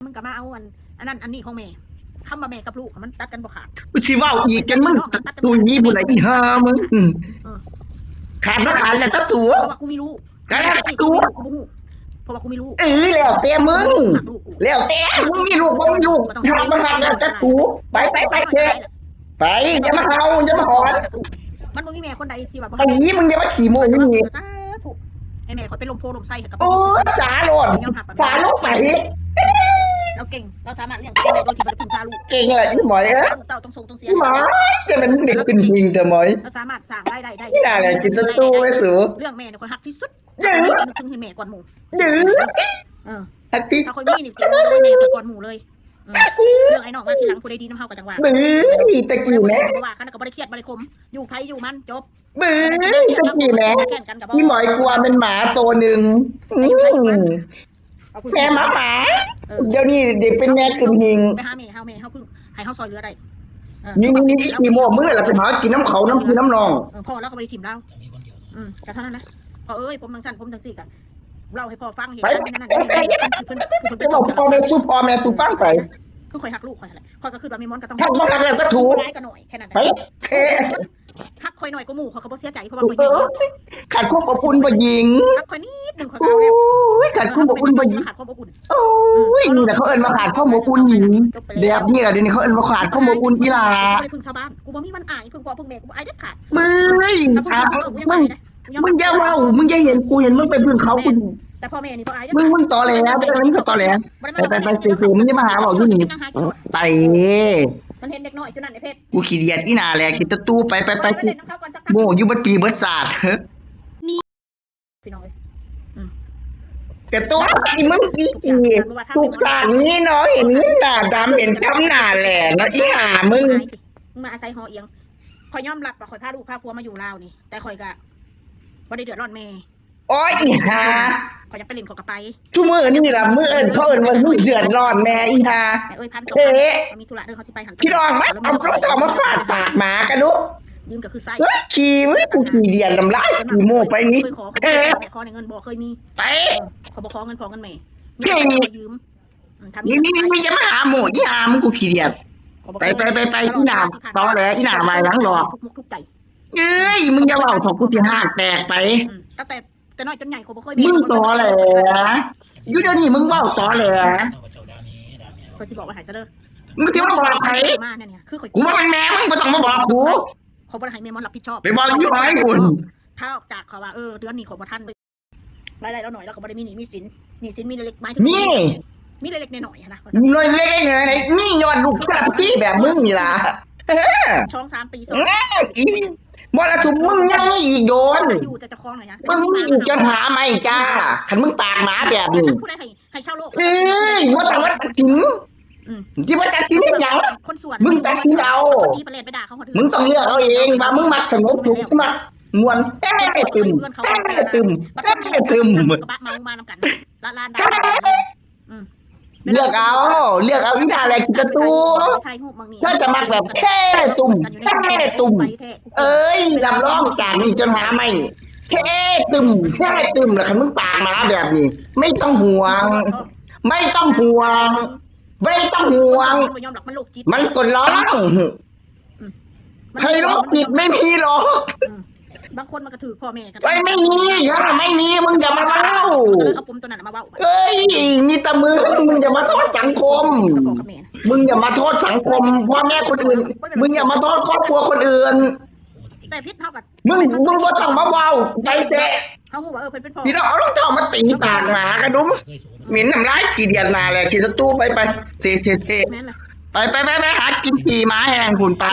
มึงก็มาเอาอันนั้นอันนี้ของแม่คำว่าแม่กับลูกมันตัดกันบ่ขาดสิว่าอีกกันมึงตูนี้บุญอะไรอีห่ามึงขาดมาขาดแล้วตะตัวเพราะว่ากูไม่รู้กันตะตัวเพราะว่ากูไม่รู้แล้วแต่มึงแล้วแต่มึงมีลูกบ่มีลูกขาดมาขาดแล้วตะตัวไปเถอะไปอย่ามาเฮาอย่ามาหอนมันบ่มีแม่คนใดที่ว่าไอ้มึงอย่ามาขี่โมยนี่ไอ้แม่ข่อยเป็นลมโพลมไส้กับสาโลดสาโลดไปเราเก่งเราสามารถเลี้ยงเก่งได้โดยที่บ่ได้พึ่งพาลูกเก่งแหละอีหมอยเต้าต้องส่งต้องเสียหมอยจะเป็นเด็กเป็นหิงเถอะหมอยเราสามารถสร้างรายได้ได้ที่น่าแหละกินตู้ไว้สูเรื่องแม่เนี่ยข่อยฮักที่สุดนึกถึงให้แม่ก่อนหมู่ฮักที่ถ้าข่อยมีนี่เก่งเลยแม่ข่อยก่อนหมู่เลยเรื่องไอ้น้องมาทีหลังกูได้ดีน้ำเฮากับจังหวะตะกี้แม่ว่าคันก็บ่ได้เครียดบ่ได้คมอยู่ไผอยู่มันจบตะกี้แม่พี่หมอยกลัวเป็นหมาตัวหนึ่งแม่หมาเดี๋ยวนี้เด็กเป็นแม่กึ่งหิงไปหาแม่เฮาพึ่งให้เฮาซอยเรือได้นี่อีโม่มึงอะไรไปหากินน้ำเขาน้ำคือน้ำนองพ่อแล้วก็บ่ได้ถิ่มเราแต่เท่านั้นนะพ่อเอ้ยผมจังซั่นผมจังซี่กันเล่าให้พ่อฟังเห็นนั่นจะบอกพ่อแม่สู้ฟังไปคือข่อยฮักลูกข่อยอะไรข่อยก็คือแบบมีมอนก็ต้องฮักบ่ฮักแล้วก็ถูกร้ายก็หน่อยแค่นั้นไปฮักข่อยหน่อยก็หมู่ข่อยก็บ่เสียใจเพราะว่าข่อยขาดความอบอุ่นบ่ยิงฮักข่อยนิดนึงข่อยเอาแล้วขาดความอบอุ่นบ่ยิงขาดความอบอุ่นโอ้ยนี่แหละเขาเอิ้นว่าขาดความอบอุ่นยิงแบบนี้แหละเดี๋ยวนี้เขาเอิ้นว่าขาดความอบอุ่นกีฬาไม่พึ่งชาวบ้านกูบ่มีวันอายพึ่งพ่อพึ่งแม่กูบ่อายเด็ดขาดมึงอย่าเว้ามึงอย่าเห็นกูเห็นมึงไปพึ่งเขากูแต่พ่อแม่นี่บ่อายมึงตอแหลมึงก็ตอแหลไปสื่อมึงจะมาหาบอกอยู่นี่ไปมันเห็นเด็กน้อยจนนั่นไอ้เพชรกูขี้เดียดอีหน้าแหละขี้ตะตู้ไปโม่อยู่บัดปีบัดศาสตร์นี่พี่น้องแต่ตัวมึงอีถูกสร้างนี่เนาะเห็นหน้าดำเห็นช้ำหน้าแหล่เนาะอีห่ามึงมาอาศัยหอเอียงข่อยยอมรับว่าข่อยพาลูกพาผัวมาอยู่ลาวนี่แต่ข่อยก็บ่ได้เดือดร้อนแม่โอ้ยอีห่าข่อยจะไปเล่นขอกระไปทุกมื้อนี่ล่ะมื้อเอิ้นเขาเอิ้นว่ามึงเดือดร้อนแม่อีห่าพันมีธุระเรื่องเขาสิไปหันพี่น้องมั้ยเอารถเอามาฟาดปากหมากันดูยืมก็คือไส้ขี้มึงกูขี้เดียดลำลายขี้โม่ไปนี่ขอในเงินบ่เคยมีไปเขาบ่ขอเงินพอเงินแม่ยืมนี่จะมาหาหมูอีห่ามึงกูขี้เดียดไปอีหน้าตอแหลอีหน้ามาหลังหลอกทุกใจเอ้ยมึงอย่าเว้าถกกูสิหากแตกไปแต่น้อยจนใหญ่เขาบ่เคยมึงตอแหลอยู่เดี๋ยวนี้มึงเว้าตอแหลเขาสิบอกว่าหายซะเด้อมึงสิมาบอกใครกูว่าเป็นแม่มึงบ่ต้องมาบอกกูเขาบ่ได้ให้แม่มอนรับผิดชอบไปบอกอยู่ให้คุณถ้าออกจากเขาว่าเดือนนี้เขาบ่ทันรายได้แล้วหน่อยแล้วก็บ่ได้มีหนี้มีสินมีเล็กไม้ถึงนี่มีเล็กๆน้อยๆนะน้อยเล็กๆนี่ย้อนลูกกระพี่แบบมึงนี่ล่ะช่อง3 ปีบ่ละสุมึงยังมีอีกโดนอยู่แต่จะคล้องหน่อยนะมึงมีอีกจะหาไหมจ้าคันมึงปากหมาแบบนี้ผู้ใดให้เช่าโลกว่าแต่ว่าตัดสินที่ว่าตัดสินเป็นยังมึงตัดสินเอามึงต้องเลือกเอาเองว่ามึงมักสงบถูกมักมวนตึมเลือกเอาวินาอะไรกินตู้ถ้าจะมักแบบแค่ตุ่มเอ้ยลำร้องจากนี่จนหาไม่แค่ตุ่มแล้วคันมึงปากหมาแบบนี้ไม่ต้องห่วงมันกดร้องใครโรคจิตไม่มีหรอกบางคนมันก็ถือพ่อแม่กันไม่มีมึงอย่ามาเล่าเอาปุ่มตัวนั้นมาเว้าเอ้ยนี่ตะมึงอย่ามาโทษสังคมมึงอย่ามาโทษสังคมพ่อแม่คนอื่นมึงอย่ามาโทษครอบครัวคนอื่นแต่พิษเท่ากับมึงบ่ต้องมาเว้าใจเจ๊เขาบอกว่าเป็นพ่อพี่น้องเอารองเท้ามาตีปากหมากระดุมเหม็นน้ำลายกี่เดือนนาเลยขี่ตู้ไปเตะไปหากินขี่ม้าแห้งหุ่นไป